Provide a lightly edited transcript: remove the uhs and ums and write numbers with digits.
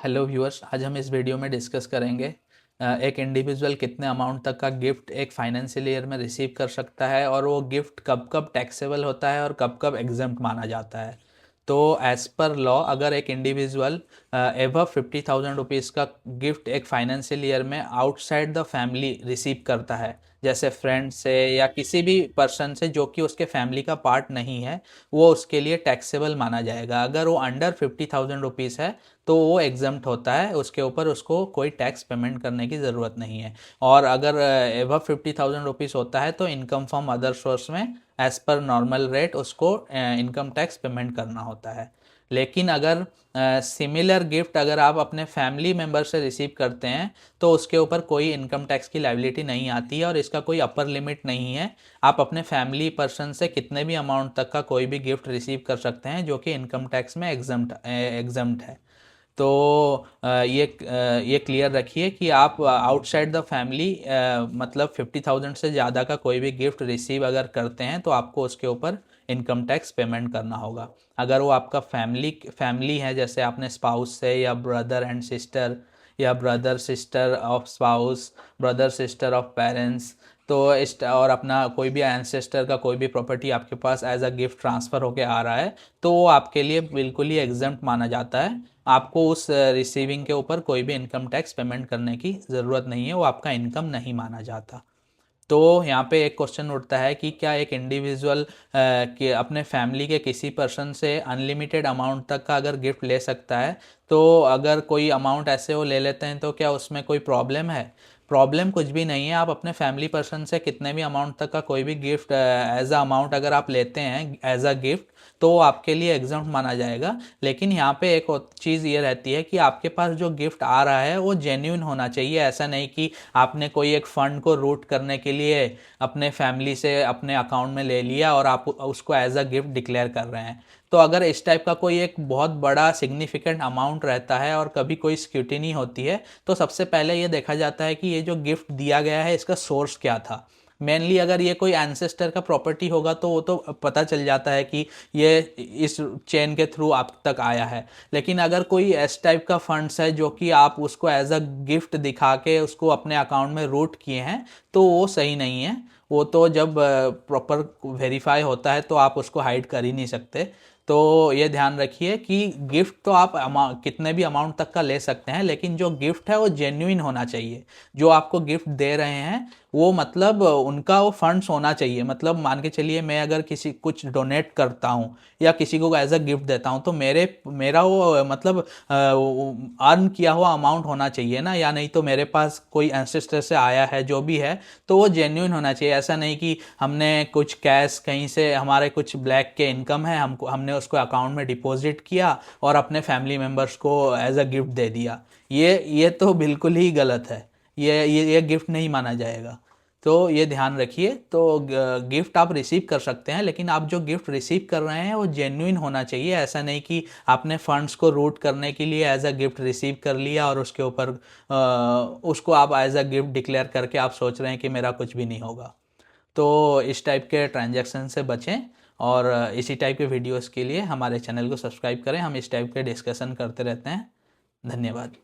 Hello viewers, आज हम इस वीडियो में डिस्कस करेंगे एक इंडिविजुअल कितने अमाउंट तक का गिफ्ट एक फाइनेंशियल ईयर में रिसीव कर सकता है और वो गिफ्ट कब कब टैक्सेबल होता है और कब कब एग्जम्प्ट माना जाता है। तो एज़ पर लॉ अगर एक इंडिविजुअल एबव 50,000 रुपीज़ का गिफ्ट एक फाइनेंशियल ईयर में आउटसाइड द फैमिली रिसीव करता है, जैसे फ्रेंड से या किसी भी पर्सन से जो कि उसके फैमिली का पार्ट नहीं है, वो उसके लिए टैक्सेबल माना जाएगा। अगर वो अंडर 50,000 रुपीज़ है तो वो एग्जम्प्ट होता है, उसके ऊपर उसको कोई टैक्स पेमेंट करने की ज़रूरत नहीं है। और अगर एबव 50,000 रुपीज़ होता है तो इनकम फ्रॉम अदर सोर्स में एज़ पर नॉर्मल रेट उसको इनकम टैक्स पेमेंट करना होता है। लेकिन अगर सिमिलर गिफ्ट अगर आप अपने फैमिली मेम्बर से रिसीव करते हैं तो उसके ऊपर कोई इनकम टैक्स की लायबिलिटी नहीं आती है और इसका कोई अपर लिमिट नहीं है। आप अपने फैमिली पर्सन से कितने भी अमाउंट तक का कोई भी गिफ्ट रिसीव कर सकते हैं जो कि इनकम टैक्स में एग्जम्प्ट है। तो ये क्लियर रखिए कि आप आउटसाइड द फैमिली मतलब 50,000 से ज़्यादा का कोई भी गिफ्ट रिसीव अगर करते हैं तो आपको उसके ऊपर इनकम टैक्स पेमेंट करना होगा। अगर वो आपका फैमिली है, जैसे आपने स्पाउस से या ब्रदर एंड सिस्टर या brother sister of spouse, brother sister of parents, तो इस और अपना कोई भी एंसेस्टर का कोई भी प्रॉपर्टी आपके पास एज अ गिफ्ट ट्रांसफ़र होके आ रहा है तो वो आपके लिए बिल्कुल ही एग्जम्प्ट माना जाता है। आपको उस रिसीविंग के ऊपर कोई भी इनकम टैक्स पेमेंट करने की ज़रूरत नहीं है, वो आपका इनकम नहीं माना जाता। तो यहाँ पे एक क्वेश्चन उठता है कि क्या एक इंडिविजुअल के अपने फैमिली के किसी पर्सन से अनलिमिटेड अमाउंट तक का अगर गिफ्ट ले सकता है, तो अगर कोई अमाउंट ऐसे वो ले लेते हैं तो क्या उसमें कोई प्रॉब्लम है? प्रॉब्लम कुछ भी नहीं है। आप अपने फैमिली पर्सन से कितने भी अमाउंट तक का कोई भी गिफ्ट एज अ अमाउंट अगर आप लेते हैं एज अ गिफ्ट तो वो आपके लिए एग्जम्प्ट माना जाएगा। लेकिन यहाँ पे एक चीज़ ये रहती है कि आपके पास जो गिफ्ट आ रहा है वो जेन्युइन होना चाहिए। ऐसा नहीं कि आपने कोई एक फंड को रूट करने के लिए अपने फैमिली से अपने अकाउंट में ले लिया और आप उसको एज अ गिफ्ट डिक्लेयर कर रहे हैं। तो अगर इस टाइप का कोई एक बहुत बड़ा सिग्निफिकेंट अमाउंट रहता है और कभी कोई स्क्रूटिनी होती है तो सबसे पहले ये देखा जाता है कि ये जो गिफ्ट दिया गया है इसका सोर्स क्या था। मेनली अगर ये कोई एंसेस्टर का प्रॉपर्टी होगा तो वो तो पता चल जाता है कि ये इस चेन के थ्रू आप तक आया है। लेकिन अगर कोई इस टाइप का फंड्स है जो कि आप उसको एज अ गिफ्ट दिखा के उसको अपने अकाउंट में रूट किए हैं तो वो सही नहीं है। वो तो जब प्रॉपर वेरीफाई होता है तो आप उसको हाइड कर ही नहीं सकते। तो ये ध्यान रखिए कि गिफ्ट तो आप कितने भी अमाउंट तक का ले सकते हैं, लेकिन जो गिफ्ट है वो जेन्युइन होना चाहिए। जो आपको गिफ्ट दे रहे हैं वो मतलब उनका वो फंड्स होना चाहिए। मतलब मान के चलिए मैं अगर किसी कुछ डोनेट करता हूँ या किसी को एज अ गिफ्ट देता हूँ तो मेरा वो मतलब अर्न किया हुआ अमाउंट होना चाहिए ना, या नहीं तो मेरे पास कोई एंसेस्टर से आया है जो भी है तो वो जेन्युइन होना चाहिए। ऐसा नहीं कि हमने कुछ कैश कहीं से हमारे कुछ ब्लैक के इनकम है हमने उसको अकाउंट में डिपॉजिट किया और अपने फैमिली मेम्बर्स को एज अ गिफ्ट दे दिया। ये तो बिल्कुल ही गलत है। ये गिफ्ट नहीं माना जाएगा। तो ये ध्यान रखिए। तो गिफ्ट आप रिसीव कर सकते हैं, लेकिन आप जो गिफ्ट रिसीव कर रहे हैं वो जेन्युइन होना चाहिए। ऐसा नहीं कि आपने फंड्स को रूट करने के लिए एज अ गिफ्ट रिसीव कर लिया और उसके ऊपर उसको आप एज अ गिफ्ट डिक्लेयर करके आप सोच रहे हैं कि मेरा कुछ भी नहीं होगा। तो इस टाइप के ट्रांजैक्शन से बचें और इसी टाइप के वीडियोस के लिए हमारे चैनल को सब्सक्राइब करें। हम इस टाइप के डिस्कशन करते रहते हैं। धन्यवाद।